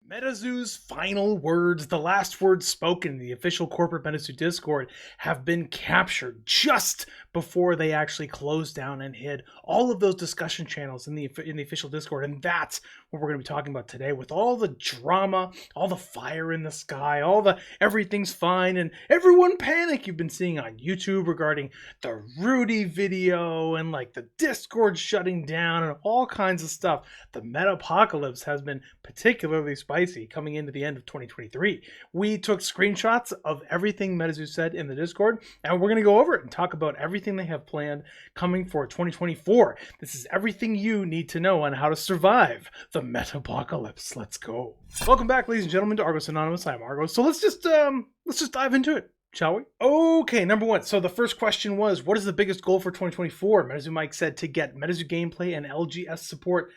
Metazoo's final words, the last words spoken in the official corporate Metazoo Discord, have been captured just before they actually closed down and hid all of those discussion channels in the official Discord. And that's what we're going to be talking about today, with all the drama, all the fire in the sky, all the everything's fine and everyone panic you've been seeing on YouTube regarding the Rudy video and like the Discord shutting down and all kinds of stuff. The meta-apocalypse has been particularly spicy coming into the end of 2023. We took screenshots of everything Metazoo said in the Discord, and we're going to go over it and talk about everything they have planned coming for 2024. This is everything you need to know on how to survive the meta-apocalypse. Let's go. Welcome back, ladies and gentlemen, to Argos Anonymous. I'm Argos. So let's just dive into it, shall we? Okay, number one. So the first question was, what is the biggest goal for 2024? Metazoo Mike said to get Metazoo gameplay and LGS support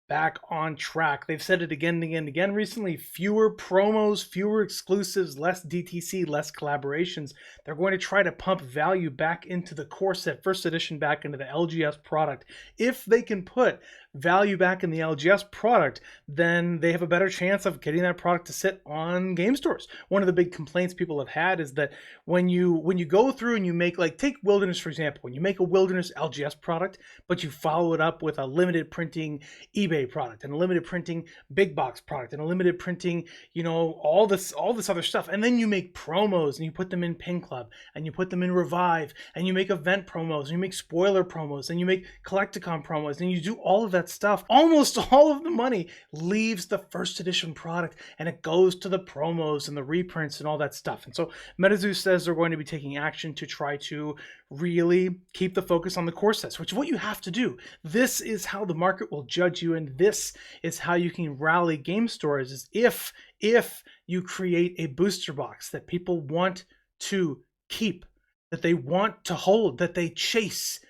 back on track. They've said it again and again and again recently. Fewer promos, fewer exclusives, less DTC, less collaborations. They're going to try to pump value back into the core set, first edition back into the LGS product. If they can put value back in the LGS product, then they have a better chance of getting that product to sit on game stores. One of the big complaints people have had is that when you go through and you make, like, take Wilderness for example, when you make a Wilderness LGS product, but you follow it up with a limited printing eBay product and a limited printing big box product and a limited printing, you know, all this other stuff, and then you make promos and you put them in Pin Club and you put them in Revive and you make event promos and you make spoiler promos and you make Collecticon promos and you do all of that stuff. Almost all of the money leaves the first edition product and it goes to the promos and the reprints and all that stuff. And so Metazoo says they're going to be taking action to try to really keep the focus on the core sets, which is what you have to do. This is how the market will judge you, and this is how you can rally game stores, is if you create a booster box that people want to keep, that they want to hold, that they chase.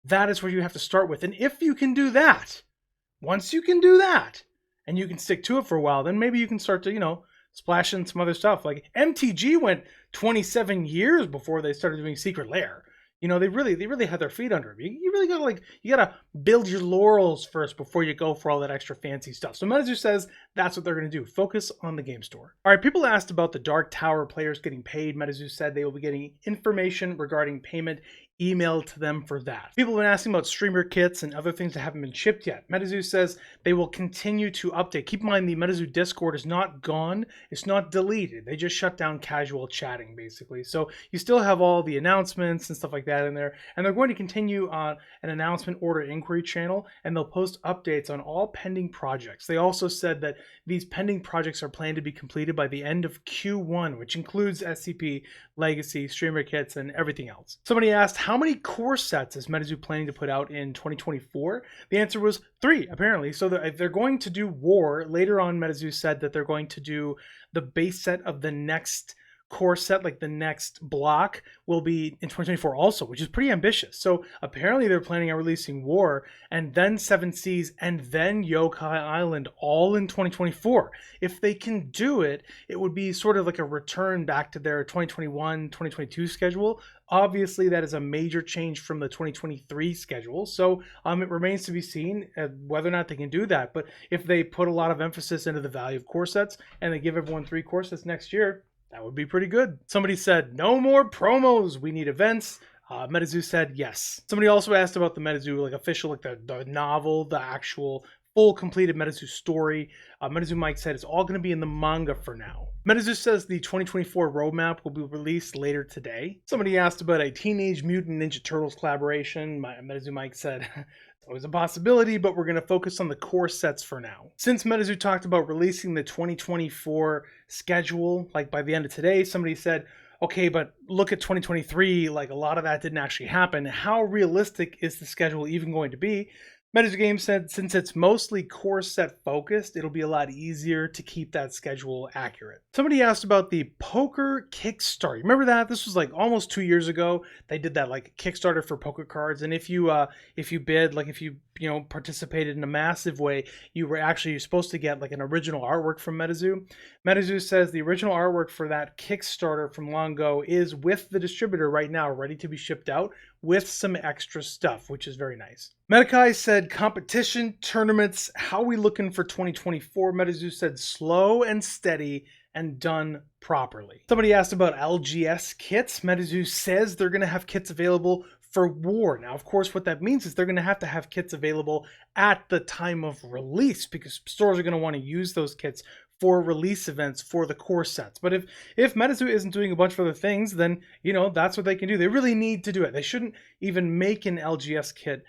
That is where you have to start with. And if you can do that, once you can do that and you can stick to it for a while, then maybe you can start to, you know, splash in some other stuff. Like MTG went 27 years before they started doing Secret Lair. You know, they really had their feet under them. You really gotta, you gotta build your laurels first before you go for all that extra fancy stuff. So Metazoo says that's what they're gonna do. Focus on the game store. All right, people asked about the Dark Tower players getting paid. Metazoo said they will be getting information regarding payment emailed to them for that. People have been asking about streamer kits and other things that haven't been shipped yet. Metazoo says they will continue to update. Keep in mind, the Metazoo Discord is not gone. It's not deleted. They just shut down casual chatting, basically. So you still have all the announcements and stuff like that in there. And they're going to continue on an announcement order inquiry channel, and they'll post updates on all pending projects. They also said that these pending projects are planned to be completed by the end of Q1, which includes SCP, Legacy, streamer kits, and everything else. Somebody asked, how many core sets is Metazoo planning to put out in 2024? The answer was 3, apparently. So they're going to do War. Later on, Metazoo said that they're going to do the base set of the next core set, like the next block, will be in 2024 also, which is pretty ambitious. So apparently they're planning on releasing War and then Seven Seas and then Yokai Island all in 2024. If they can do it, it would be sort of like a return back to their 2021 2022 schedule. Obviously that is a major change from the 2023 schedule, so it remains to be seen whether or not they can do that. But if they put a lot of emphasis into the value of core sets and they give everyone 3 core sets next year, that would be pretty good. Somebody said, no more promos, we need events. Metazoo said yes. Somebody also asked about the Metazoo, like official, like the novel, the actual full completed Metazoo story. Metazoo Mike said it's all going to be in the manga for now. Metazoo says the 2024 roadmap will be released later today. Somebody asked about a Teenage Mutant Ninja Turtles collaboration. Metazoo Mike said, it's always a possibility, but we're going to focus on the core sets for now. Since Metazoo talked about releasing the 2024 schedule, like by the end of today, somebody said, okay, but look at 2023, like a lot of that didn't actually happen. How realistic is the schedule even going to be? Metazoo Games said since it's mostly core set focused, it'll be a lot easier to keep that schedule accurate. Somebody asked about the poker Kickstarter. Remember that? This was like almost 2 years ago. They did that like Kickstarter for poker cards, and if you bid, like if you participated in a massive way, you were actually supposed to get like an original artwork from Metazoo. Metazoo says the original artwork for that Kickstarter from long ago is with the distributor right now, ready to be shipped out with some extra stuff, which is very nice. Metakai said competition, tournaments, how are we looking for 2024? Metazoo said slow and steady and done properly. Somebody asked about LGS kits. Metazoo says they're going to have kits available for war. Now, of course, what that means is they're going to have kits available at the time of release, because stores are going to want to use those kits for release events for the core sets. But if Metazoo isn't doing a bunch of other things, then that's what they can do. They really need to do it. They shouldn't even make an LGS kit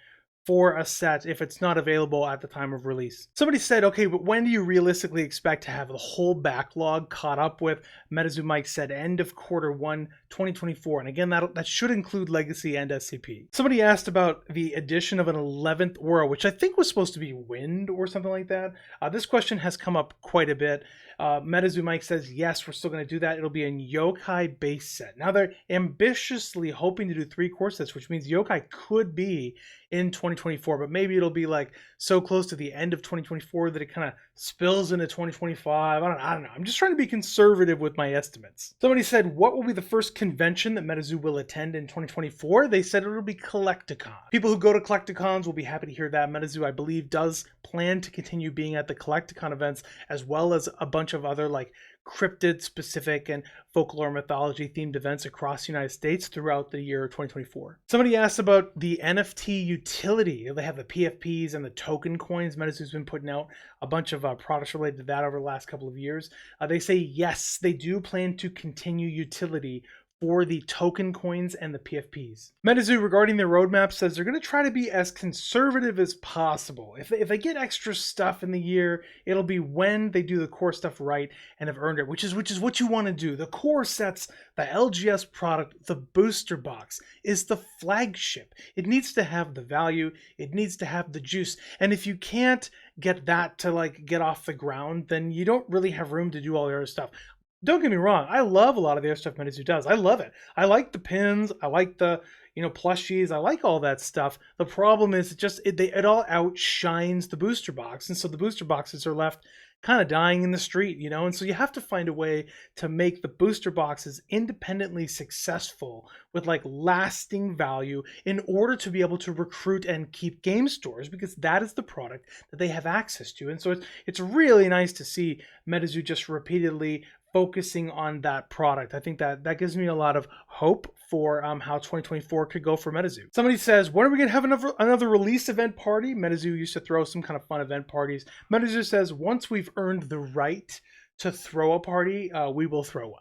for a set if it's not available at the time of release. Somebody said, okay, but when do you realistically expect to have the whole backlog caught up with? Metazoo Mike said end of Q1 2024. And again, that should include Legacy and SCP. Somebody asked about the addition of an 11th aura, which I think was supposed to be Wind or something like that. This question has come up quite a bit. Metazoo Mike says, yes, we're still going to do that. It'll be a Yokai base set. Now they're ambitiously hoping to do 3 core sets, which means Yokai could be in 2024, but maybe it'll be like so close to the end of 2024 that it kind of spills into 2025. I don't know. I'm just trying to be conservative with my estimates. Somebody said, what will be the first convention that Metazoo will attend in 2024? They said it'll be Collecticon. People who go to Collecticons will be happy to hear that. Metazoo, I believe, does plan to continue being at the Collecticon events, as well as a bunch of other like cryptid specific and folklore mythology themed events across the United States throughout the year 2024. Somebody asked about the NFT utility. They have the PFPs and the token coins. Metazoo's been putting out a bunch of products related to that over the last couple of years. They say yes, they do plan to continue utility for the token coins and the PFPs. Metazoo, regarding their roadmap, says they're going to try to be as conservative as possible. If they get extra stuff in the year, it'll be when they do the core stuff right and have earned it, which is what you want to do. The core sets, the LGS product, the booster box is the flagship. It needs to have the value. It needs to have the juice. And if you can't get that to like get off the ground, then you don't really have room to do all the other stuff. Don't get me wrong, I love a lot of the other stuff Metazoo does. I love it. I like the pins. I like the plushies. I like all that stuff. The problem is it all outshines the booster box, and so the booster boxes are left kind of dying in the street, and so you have to find a way to make the booster boxes independently successful with like lasting value in order to be able to recruit and keep game stores, because that is the product that they have access to. And so it's really nice to see Metazoo just repeatedly focusing on that product. I think that gives me a lot of hope for how 2024 could go for Metazoo. Somebody says, when are we going to have another release event party? Metazoo used to throw some kind of fun event parties. Metazoo says, once we've earned the right to throw a party, we will throw one.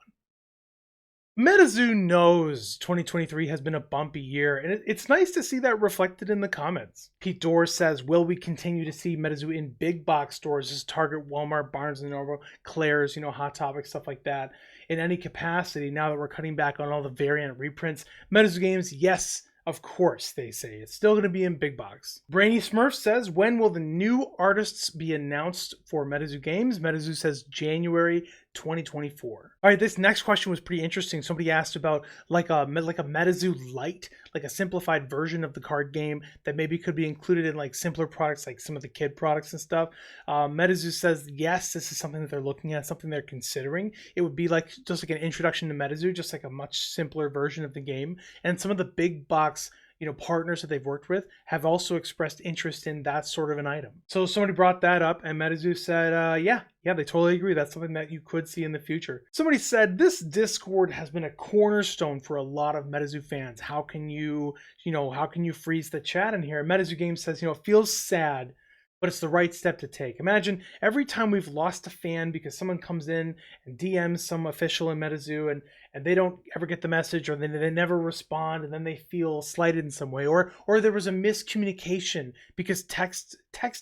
Metazoo knows 2023 has been a bumpy year, and it's nice to see that reflected in the comments. Pete Doors says, will we continue to see Metazoo in big box stores as Target, Walmart, Barnes & Noble, Claire's, Hot Topic, stuff like that, in any capacity now that we're cutting back on all the variant reprints? Metazoo Games, yes, of course, they say. It's still going to be in big box. Brainy Smurf says, when will the new artists be announced for Metazoo Games? Metazoo says January 2024. All right, this next question was pretty interesting. Somebody asked about like a Metazoo Lite, like a simplified version of the card game that maybe could be included in like simpler products, like some of the kid products and stuff. Metazoo says, yes, this is something that they're looking at, something they're considering. It would be like just like an introduction to Metazoo, just like a much simpler version of the game. And some of the big box partners that they've worked with have also expressed interest in that sort of an item. So somebody brought that up, and Metazoo said, yeah, they totally agree. That's something that you could see in the future. Somebody said, this Discord has been a cornerstone for a lot of Metazoo fans. How can you freeze the chat in here? Metazoo Games says, it feels sad, but it's the right step to take. Imagine every time we've lost a fan because someone comes in and DMs some official in Metazoo and they don't ever get the message, or they never respond, and then they feel slighted in some way, or there was a miscommunication because text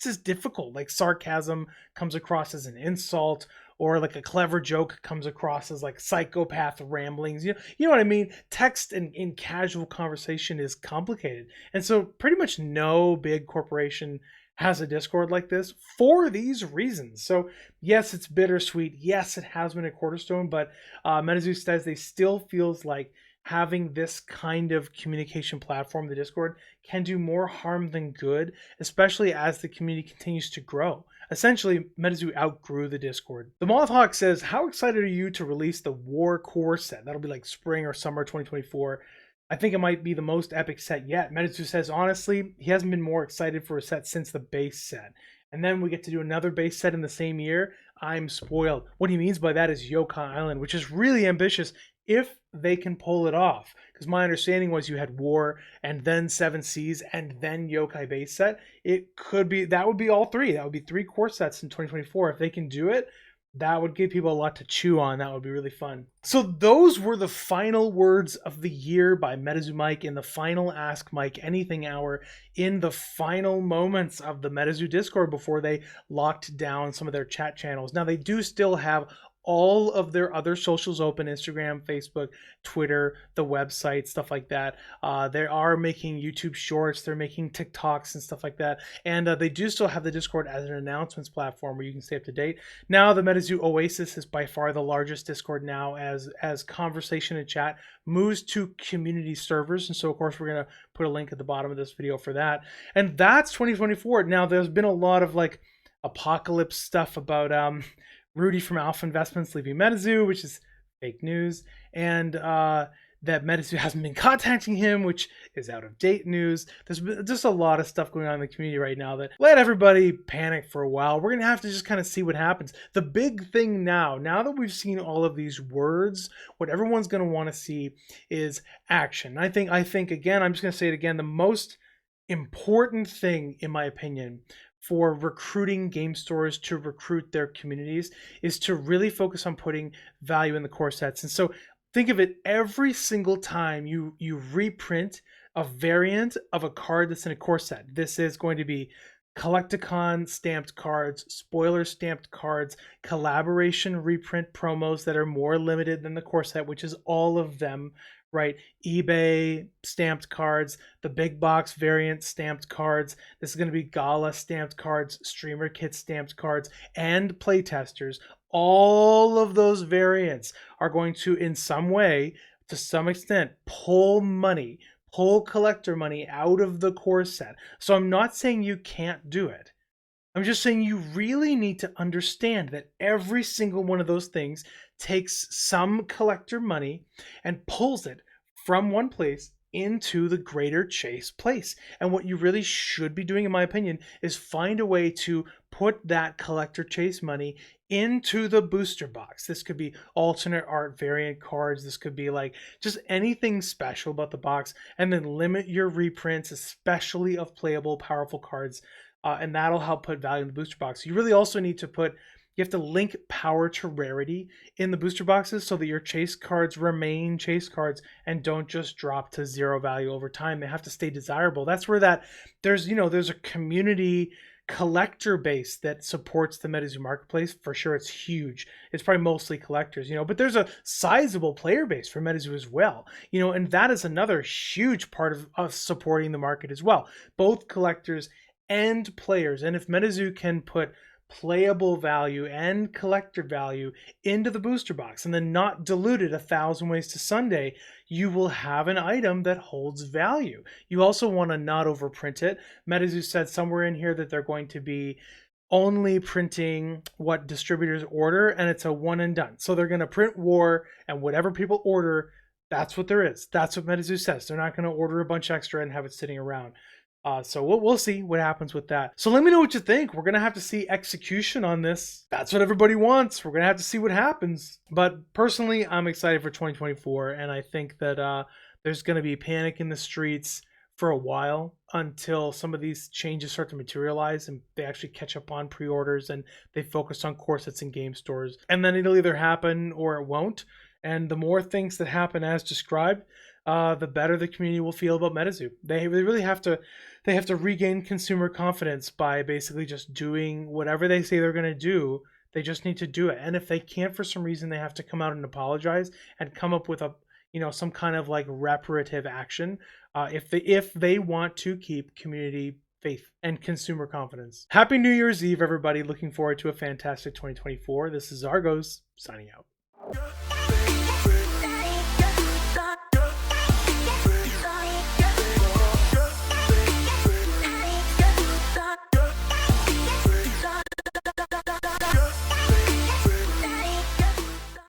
is difficult. Like sarcasm comes across as an insult, or like a clever joke comes across as like psychopath ramblings. You know what I mean? Text in casual conversation is complicated, and so pretty much no big corporation has a Discord like this for these reasons. So yes, it's bittersweet. Yes, it has been a cornerstone, but Metazoo says they still feels like having this kind of communication platform, the Discord, can do more harm than good, especially as the community continues to grow. Essentially, Metazoo outgrew the Discord. The Mothhawk says, how excited are you to release the War Core set? That'll be like spring or summer 2024. I think it might be the most epic set yet. Metazoo says, honestly, he hasn't been more excited for a set since the base set. And then we get to do another base set in the same year. I'm spoiled. What he means by that is Yokai Island, which is really ambitious if they can pull it off. Because my understanding was you had War and then Seven Seas and then Yokai base set. It could be, that would be all three. That would be 3 core sets in 2024. If they can do it, that would give people a lot to chew on. That would be really fun. So those were the final words of the year by Metazoo Mike in the final Ask Mike Anything hour, in the final moments of the Metazoo Discord before they locked down some of their chat channels. Now they do still have all of their other socials open: Instagram, Facebook, Twitter, the website, stuff like that. They are making YouTube shorts, they're making TikToks and stuff like that. And they do still have the Discord as an announcements platform where you can stay up to date. Now the Metazoo Oasis is by far the largest Discord now, as conversation and chat moves to community servers. And so of course we're going to put a link at the bottom of this video for that. And that's 2024. Now there's been a lot of like apocalypse stuff about Rudy from Alpha Investments leaving Metazoo, which is fake news, and that Metazoo hasn't been contacting him, which is out of date news. There's just a lot of stuff going on in the community right now that let everybody panic for a while. We're going to have to just kind of see what happens. The big thing now that we've seen all of these words, what everyone's going to want to see is action. I think again, I'm just going to say it again, the most important thing, in my opinion, for recruiting game stores to recruit their communities is to really focus on putting value in the core sets. And so think of it, every single time you reprint a variant of a card that's in a core set. This is going to be Collecticon stamped cards, spoiler stamped cards, collaboration reprint promos that are more limited than the core set, which is all of them, right? eBay stamped cards, the big box variant stamped cards. This is going to be Gala stamped cards, streamer kit stamped cards, and playtesters. All of those variants are going to, in some way, to some extent, pull collector money out of the core set. So I'm not saying you can't do it. I'm just saying you really need to understand that every single one of those things takes some collector money and pulls it from one place into the greater chase place. And what you really should be doing, in my opinion, is find a way to put that collector chase money into the booster box. This could be alternate art variant cards. This could be like just anything special about the box, and then limit your reprints, especially of playable, powerful cards. And that'll help put value in the booster box. You really also need to you have to link power to rarity in the booster boxes so that your chase cards remain chase cards and don't just drop to 0 value over time. They have to stay desirable. That's where there's a community collector base that supports the Metazoo marketplace. For sure, it's huge. It's probably mostly collectors, but there's a sizable player base for Metazoo as well, and that is another huge part of supporting the market as well, both collectors and players. And if Metazoo can put playable value and collector value into the booster box and then not dilute it 1,000 ways to Sunday, you will have an item that holds value. You also want to not overprint it. Metazoo said somewhere in here that they're going to be only printing what distributors order, and it's a one and done. So they're going to print War, and whatever people order, that's what there is. That's what Metazoo says. They're not going to order a bunch extra and have it sitting around. So we'll see what happens with that. So let me know what you think. We're going to have to see execution on this. That's what everybody wants. We're going to have to see what happens. But personally, I'm excited for 2024. And I think that there's going to be panic in the streets for a while until some of these changes start to materialize and they actually catch up on pre-orders and they focus on core sets in game stores. And then it'll either happen or it won't. And the more things that happen as described, the better the community will feel about Metazoo. They really have to regain consumer confidence by basically just doing whatever they say they're going to do. They just need to do it. And if they can't for some reason, they have to come out and apologize and come up with some kind of like reparative action if they want to keep community faith and consumer confidence. Happy New Year's Eve, everybody. Looking forward to a fantastic 2024. This is Argos signing out.